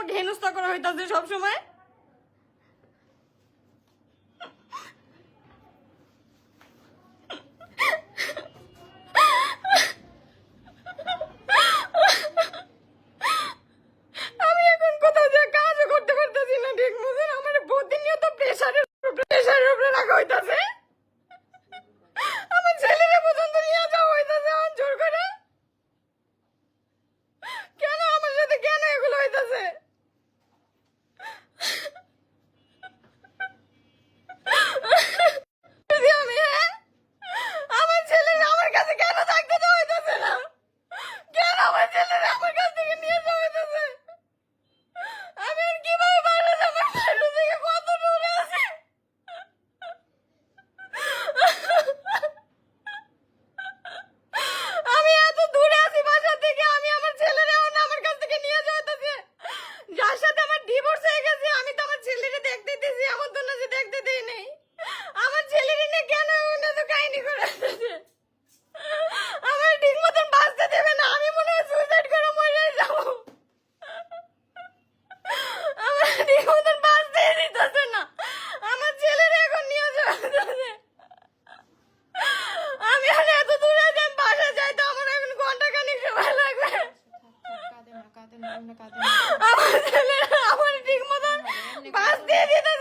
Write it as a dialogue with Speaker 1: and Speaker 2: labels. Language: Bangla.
Speaker 1: আমাকে হেনস্থা করা হইতাছে সবসময়। আমি এখন কোথাও যে কাজও করতে পারতেছি না ঠিক মতন। আমার প্রতিনিয়ত প্রেশারের উপরে রাখা হইতাছে। আমার ছেলেরা পর্যন্ত নিয়ে যাওয়া হইতাছে আমার জোর করে। কেন আমার সাথে কেন এগুলো হইতাছে? যদি আমি আমার ছেলেরা আমার কাছে কেন থাকতে দেওয়া হইতাছে না? কেন আমার ছেলেরা আমার কাছ থেকে নিয়ে যাওয়া হইতাছে? আমি আর কিভাবে বাইরে যাবো? বাইরে থেকে কত দূরে আছে? আমি এত দূরে আছি বাসা থেকে, আমি আমার ছেলেরাও না আমার কাছ থেকে নিয়ে যাওয়া হইতাছে। যার সাথে আমার ডিভোর্স হয়ে গেছে আমি তো আমার ছেলেরে দেখতে দিয়েছি, আমার তো না যে দেখতে দেই নেই। আমার ছেলেরে নিয়ে কেন ওনা তো কাহিনী করে আসতেছে? আমার ঠিক মতন বাঁচতে দেবে না, আমি মনে হয় সুইসাইড করে মরে যাবো। আমার ঠিক মতন বাঁচতে দিতেছে না, আমার ছেলেরে এখন নিয়ে যাওয়া হইতাছে। আমি আর এত দূরে আছি, আমি বাসা যাই তো আমার এখন ঘন্টাখানিক সময় লাগবে। আমার ছেলেরা আমার ঠিক মতন বাঁচতে দিতেছে